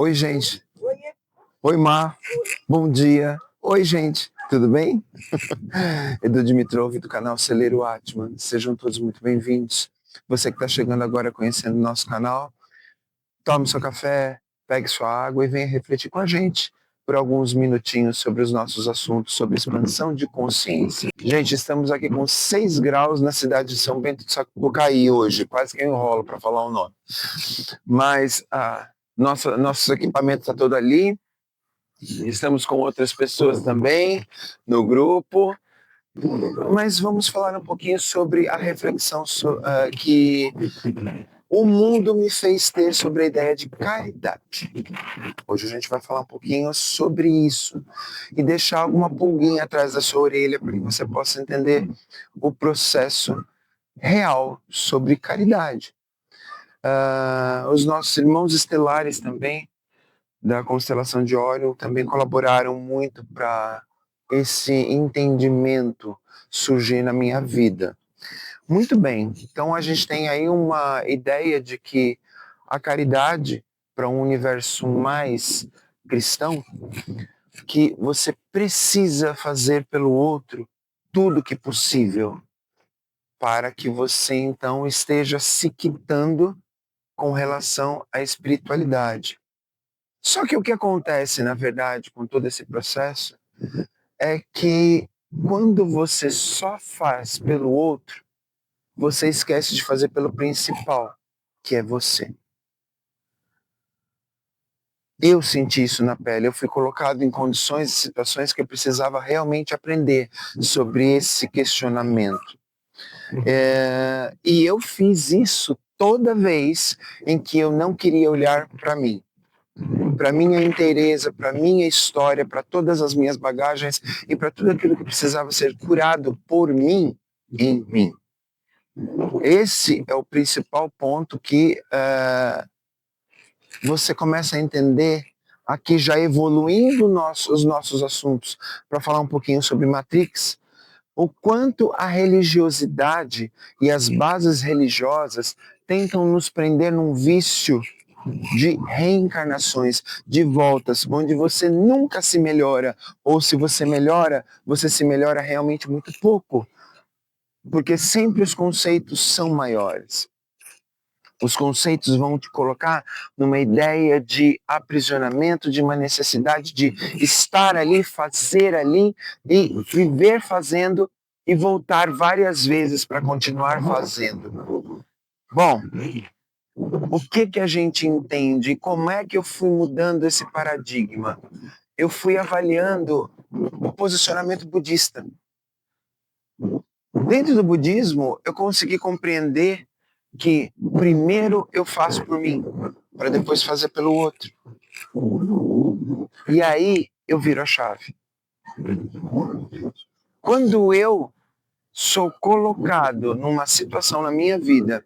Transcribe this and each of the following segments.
Oi, gente. Oi, Mar. Bom dia. Oi, gente. Tudo bem? Edu Dimitrov, do canal Celeiro Atman. Sejam todos muito bem-vindos. Você que está chegando agora conhecendo o nosso canal, tome seu café, pegue sua água e venha refletir com a gente por alguns minutinhos sobre os nossos assuntos, sobre expansão de consciência. Gente, estamos aqui com 6 graus na cidade de São Bento do Sapucaí hoje. Quase que eu enrolo para falar o nome. Mas nosso equipamento está todo ali. Estamos com outras pessoas também no grupo, mas vamos falar um pouquinho sobre a reflexão que o mundo me fez ter sobre a ideia de caridade. Hoje a gente vai falar um pouquinho sobre isso e deixar alguma pulguinha atrás da sua orelha para que você possa entender o processo real sobre caridade. Os nossos irmãos estelares também da constelação de Órion também colaboraram muito para esse entendimento surgir na minha vida. Muito bem, então a gente tem aí uma ideia de que a caridade para um universo mais cristão, que você precisa fazer pelo outro tudo que possível para que você então esteja se quitando com relação à espiritualidade. Só que o que acontece, na verdade, com todo esse processo, é que quando você só faz pelo outro, você esquece de fazer pelo principal, que é você. Eu senti isso na pele, eu fui colocado em condições e situações que eu precisava realmente aprender sobre esse questionamento. E eu fiz isso toda vez em que eu não queria olhar para mim. Para minha inteireza, para minha história, para todas as minhas bagagens e para tudo aquilo que precisava ser curado por mim, em mim. Esse é o principal ponto que você começa a entender aqui, já evoluindo os nossos assuntos, para falar um pouquinho sobre Matrix, o quanto a religiosidade e as bases religiosas tentam nos prender num vício de reencarnações, de voltas, onde você nunca se melhora, ou se você melhora, você se melhora realmente muito pouco, porque sempre os conceitos são maiores. Os conceitos vão te colocar numa ideia de aprisionamento, de uma necessidade de estar ali, fazer ali, e viver fazendo e voltar várias vezes para continuar fazendo. Bom, o que a gente entende? Como é que eu fui mudando esse paradigma? Eu fui avaliando o posicionamento budista. Dentro do budismo, eu consegui compreender que primeiro eu faço por mim, para depois fazer pelo outro. E aí eu viro a chave. Quando eu sou colocado numa situação na minha vida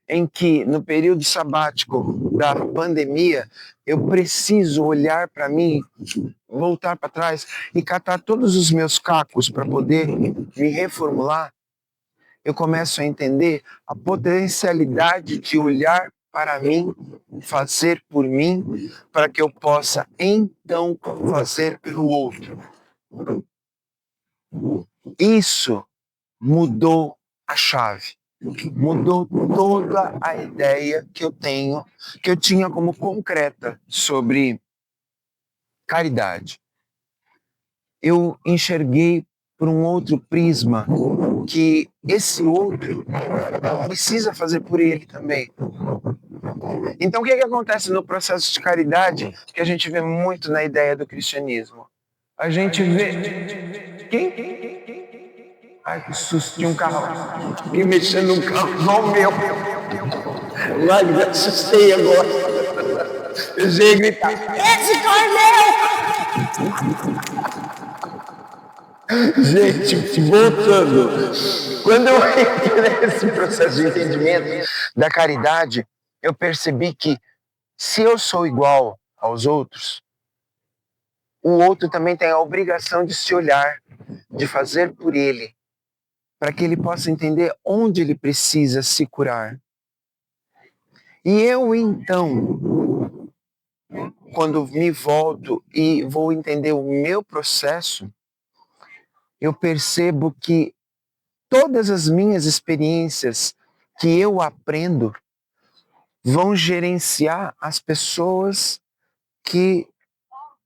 em que, no período sabático da pandemia, eu preciso olhar para mim, voltar para trás e catar todos os meus cacos para poder me reformular, eu começo a entender a potencialidade de olhar para mim, fazer por mim, para que eu possa então fazer pelo outro. Isso mudou a chave. Mudou toda a ideia que eu tinha como concreta sobre caridade. Eu enxerguei por um outro prisma que esse outro precisa fazer por ele também. Então o que acontece no processo de caridade que a gente vê muito na ideia do cristianismo? A gente vê... Quem? Ai, que susto, tinha um carro lá. Fiquei mexendo no carro igual o meu. Lá, me assustei agora. Eu já ia gritar, esse carro é meu! Gente, voltando. Quando eu entrei nesse processo de entendimento da caridade, eu percebi que se eu sou igual aos outros, o outro também tem a obrigação de se olhar, de fazer por ele, para que ele possa entender onde ele precisa se curar. E eu, então, quando me volto e vou entender o meu processo, eu percebo que todas as minhas experiências que eu aprendo vão gerenciar as pessoas que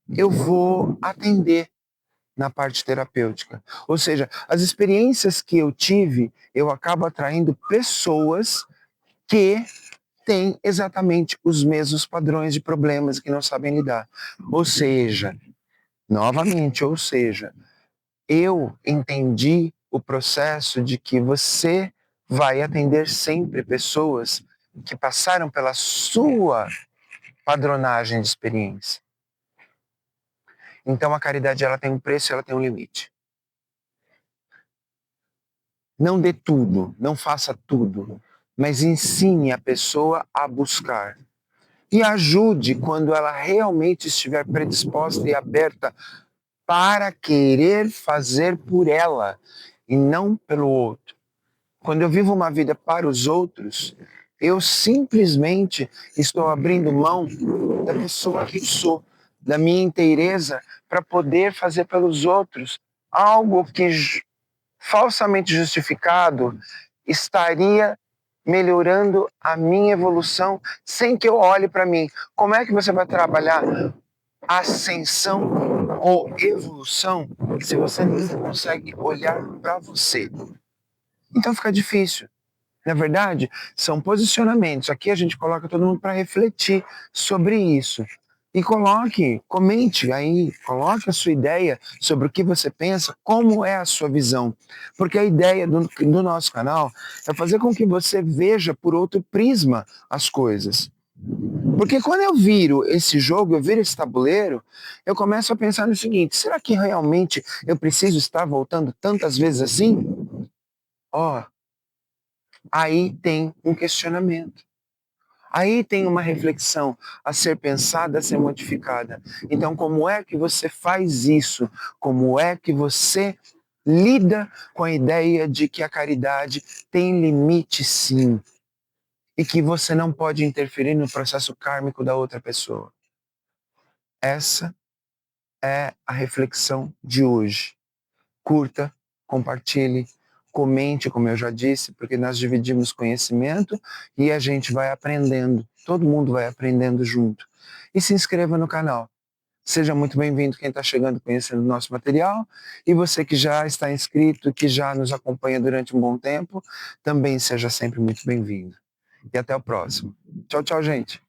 eu vou atender na parte terapêutica. Ou seja, as experiências que eu tive, eu acabo atraindo pessoas que têm exatamente os mesmos padrões de problemas que não sabem lidar. Ou seja, novamente, eu entendi o processo de que você vai atender sempre pessoas que passaram pela sua padronagem de experiência. Então a caridade ela tem um preço, ela tem um limite. Não dê tudo, não faça tudo, mas ensine a pessoa a buscar. E ajude quando ela realmente estiver predisposta e aberta para querer fazer por ela e não pelo outro. Quando eu vivo uma vida para os outros, eu simplesmente estou abrindo mão da pessoa que eu sou, da minha inteireza, para poder fazer pelos outros algo que falsamente justificado estaria melhorando a minha evolução sem que eu olhe para mim. Como é que você vai trabalhar ascensão ou evolução se você não consegue olhar para você? Então fica difícil. Na verdade, são posicionamentos. Aqui a gente coloca todo mundo para refletir sobre isso. E comente aí, coloque a sua ideia sobre o que você pensa, como é a sua visão. Porque a ideia do nosso canal é fazer com que você veja por outro prisma as coisas. Porque quando eu viro esse jogo, eu viro esse tabuleiro, eu começo a pensar no seguinte: será que realmente eu preciso estar voltando tantas vezes assim? Ó, aí tem um questionamento. Aí tem uma reflexão a ser pensada, a ser modificada. Então, como é que você faz isso? Como é que você lida com a ideia de que a caridade tem limite, sim, e que você não pode interferir no processo kármico da outra pessoa? Essa é a reflexão de hoje. Curta, compartilhe, comente, como eu já disse, porque nós dividimos conhecimento e a gente vai aprendendo. Todo mundo vai aprendendo junto. E se inscreva no canal. Seja muito bem-vindo quem está chegando conhecendo o nosso material. E você que já está inscrito, que já nos acompanha durante um bom tempo, também seja sempre muito bem-vindo. E até o próximo. Tchau, tchau, gente.